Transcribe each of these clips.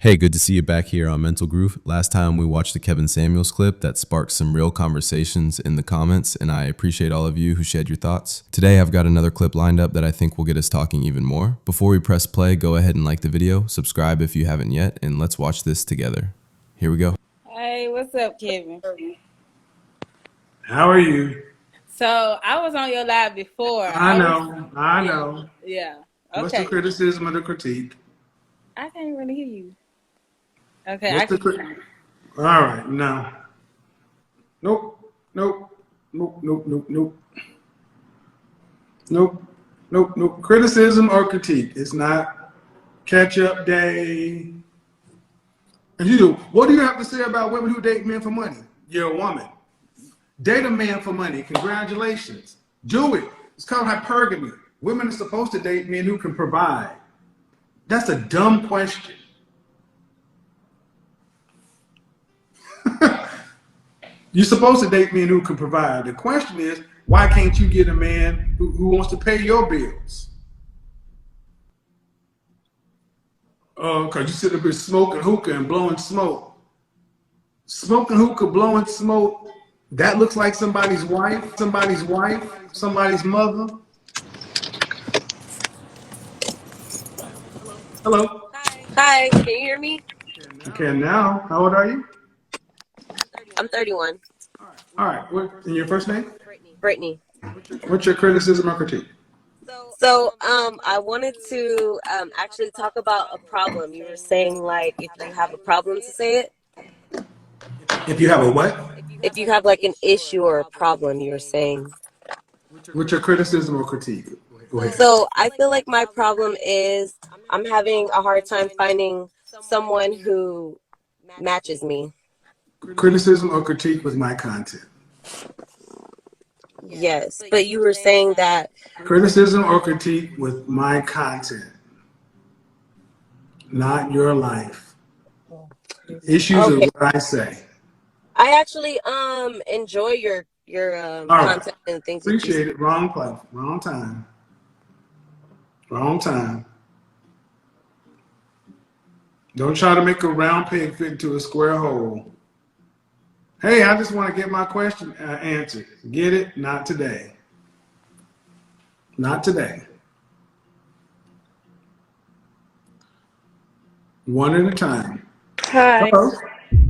Hey, good to see you back here on Mental Groove. Last time we watched the Kevin Samuels clip that sparked some real conversations in the comments, and I appreciate all of you who shared your thoughts. Today I've got another clip lined up that I think will get us talking even more. Before we press play, go ahead and like the video, subscribe if you haven't yet, and let's watch this together. Here we go. Hey, what's up, Kevin? How are you? So I was on your live before. I know. Yeah. What's the Okay. criticism or the critique? I can't really hear you. Okay, I What's the can. critique? All right, no. Nope. Nope. Criticism or critique. It's not catch up day. And what do you have to say about women who date men for money? You're a woman. Date a man for money. Congratulations. Do it. It's called hypergamy. Women are supposed to date men who can provide. That's a dumb question. You're supposed to date men who can provide. The question is, why can't you get a man who wants to pay your bills? Because you sit up here smoking hookah and blowing smoke. Smoking hookah, blowing smoke, that looks like somebody's wife, somebody's mother. Hello. Hi, can you hear me? Okay, now, how old are you? I'm 31. All right, and your first name? Brittany. What's your criticism or critique? So, I wanted to actually talk about a problem. You were saying, like, if you have a problem to say it. If you have a what? If you have, like, an issue or a problem, you were saying. What's your criticism or critique? Go ahead. So, I feel like my problem is I'm having a hard time finding someone who matches me. Criticism or critique with my content? Yes, but you were saying that. Criticism or critique with my content, not your life. Issues Okay. are what I say. I actually enjoy your All right. content and things that you Appreciate it. Wrong place, wrong time. Wrong time. Don't try to make a round peg fit into a square hole. Hey, I just want to get my question answered. Get it? Not today. Not today. One at a time. Hi. Hello.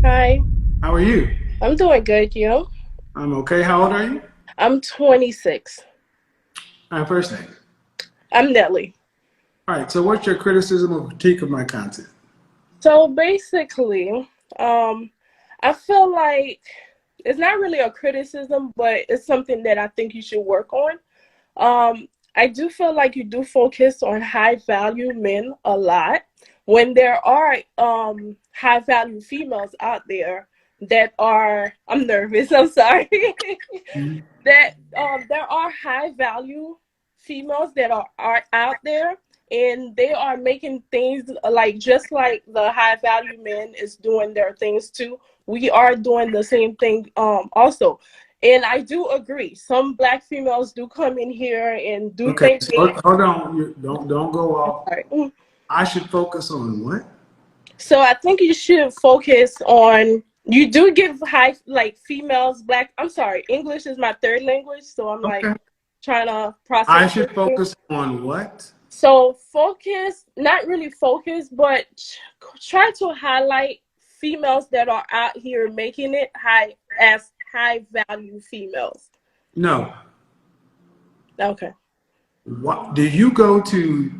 Hi. How are you? I'm doing good, you? I'm okay. How old are you? I'm 26. First name. I'm Nelly. All right. So, what's your criticism or critique of my content? So basically, I feel like it's not really a criticism, but it's something that I think you should work on. I do feel like you do focus on high value men a lot when there are high value females out there that are, I'm nervous, I'm sorry, that there are high value females that are out there, and they are making things like just like the high value men is doing their things too. We are doing the same thing also. And I do agree. Some black females do come in here and do Okay, think so they. hold on. Don't go off. Sorry. I should focus on what? So I think you should focus on. You do give high like females black. I'm sorry. English is my third language, so I'm like Okay. trying to process. I should focus on what? So focus, not really focus, but try to highlight females that are out here making it high value females. No. Okay. What do you go to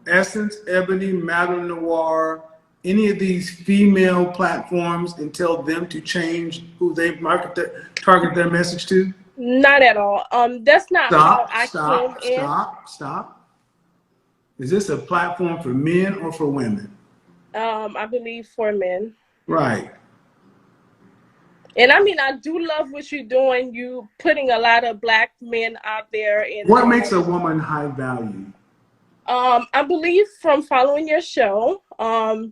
Essence, Ebony, Madame Noir, any of these female platforms and tell them to change who they target their message to? Not at all. That's not how I came in. Stop. Is this a platform for men or for women? I believe for men. Right. And I mean, I do love what you're doing. You putting a lot of black men out there. And what makes a woman high value? I believe from following your show,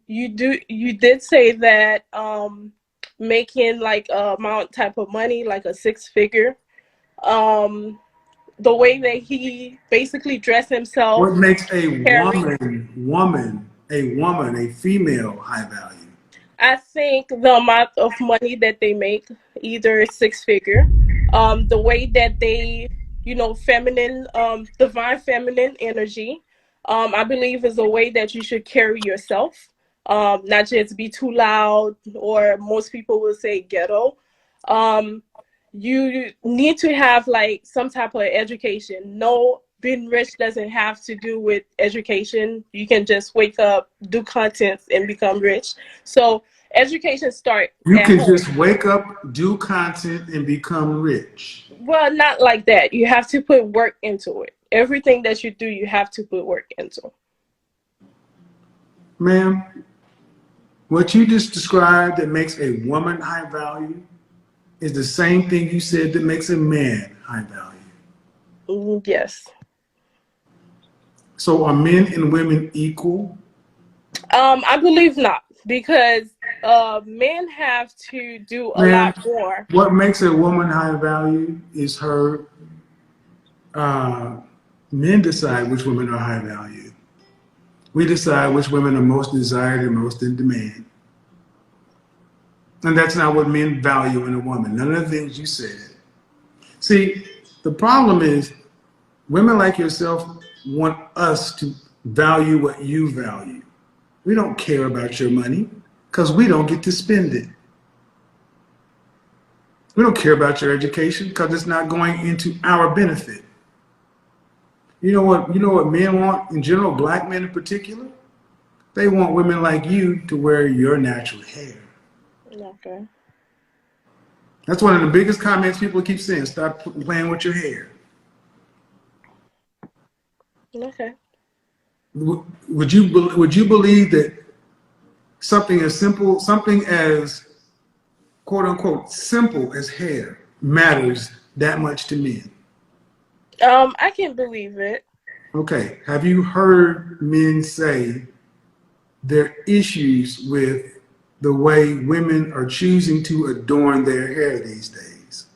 you did say that making like amount type of money, like a six figure. The way that he basically dressed himself. What makes a woman a woman, a female high value? I think the amount of money that they make, either six figure, the way that they, feminine, divine feminine energy, I believe is a way that you should carry yourself, not just be too loud, or most people will say ghetto. Um, you need to have like some type of education. No, being rich doesn't have to do with education. You can just wake up, do content, and become rich. So education start You at can home. just wake up, do content, and become rich. Well, not like that. You have to put work into it. Everything that you do, you have to put work into. Ma'am, what you just described that makes a woman high value is the same thing you said that makes a man high value. Yes. So are men and women equal? I believe not, because men have to do a Ma'am, lot more. what makes a woman high value is her, men decide which women are high value. We decide which women are most desired and most in demand. And that's not what men value in a woman. None of the things you said. See, the problem is women like yourself want us to value what you value. We don't care about your money because we don't get to spend it. We don't care about your education because it's not going into our benefit. You know what men want in general, black men in particular? They want women like you to wear your natural hair. Okay. That's one of the biggest comments people keep saying. Stop playing with your hair. Okay. Would you believe that something as simple, something as quote unquote simple as hair matters that much to men? I can believe it. Okay. Have you heard men say there are issues with the way women are choosing to adorn their hair these days?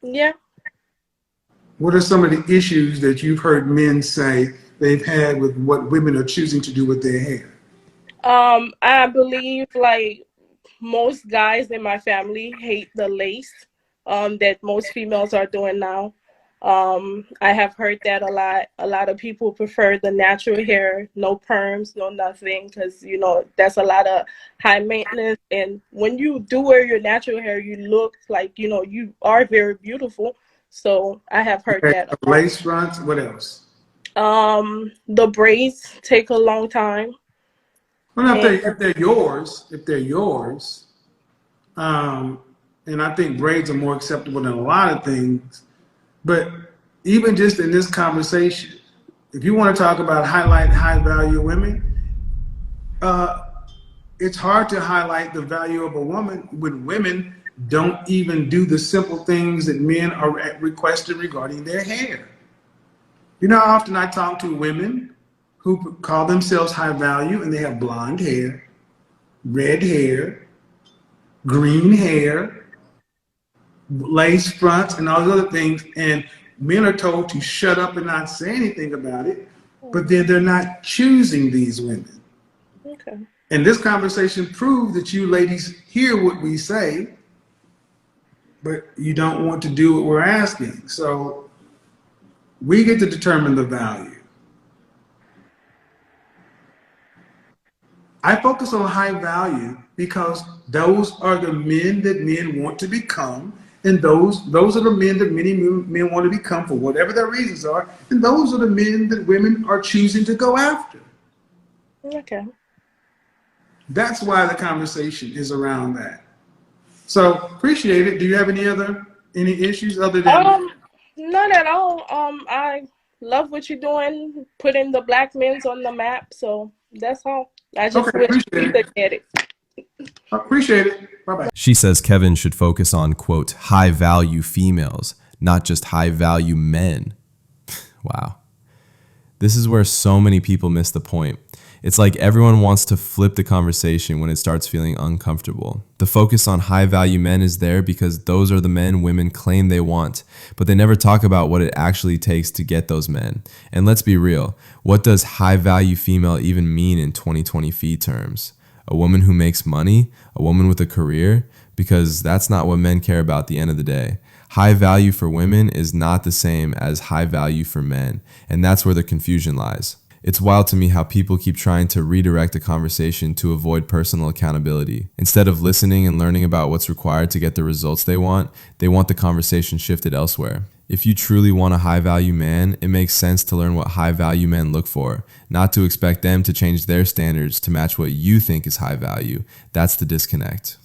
Yeah. What are some of the issues that you've heard men say they've had with what women are choosing to do with their hair? I believe like most guys in my family hate the lace that most females are doing now. I have heard that a lot. A lot of people prefer the natural hair, no perms, no nothing, because that's a lot of high maintenance. And when you do wear your natural hair, you look like you are very beautiful. So I have heard Okay, that a lot. lace fronts, what else? The braids take a long time. Well, And if they're yours, and I think braids are more acceptable than a lot of things. But even just in this conversation, if you want to talk about highlight high value women, it's hard to highlight the value of a woman when women don't even do the simple things that men are requested regarding their hair. You know how often I talk to women who call themselves high value and they have blonde hair, red hair, green hair, lace fronts, and all those other things. And men are told to shut up and not say anything about it, but then they're not choosing these women. okay. And this conversation proves that you ladies hear what we say, but you don't want to do what we're asking. So we get to determine the value. I focus on high value because those are the men that men want to become, and those are the men that many men want to become for whatever their reasons are, and those are the men that women are choosing to go after. Okay. That's why the conversation is around that. So appreciate it. Do you have any issues other than? None at all. I love what you're doing, putting the black men's on the map. So that's all. I just Okay, wish we appreciate could it. get it. Appreciate it. Bye bye. She says Kevin should focus on, quote, high value females, not just high value men. Wow. This is where so many people miss the point. It's like everyone wants to flip the conversation when it starts feeling uncomfortable. The focus on high value men is there because those are the men women claim they want, but they never talk about what it actually takes to get those men. And let's be real, what does high value female even mean in 2020 fee terms? A woman who makes money? A woman with a career? Because that's not what men care about at the end of the day. High value for women is not the same as high value for men, and that's where the confusion lies. It's wild to me how people keep trying to redirect the conversation to avoid personal accountability. Instead of listening and learning about what's required to get the results they want the conversation shifted elsewhere. If you truly want a high value man, it makes sense to learn what high value men look for, not to expect them to change their standards to match what you think is high value. That's the disconnect.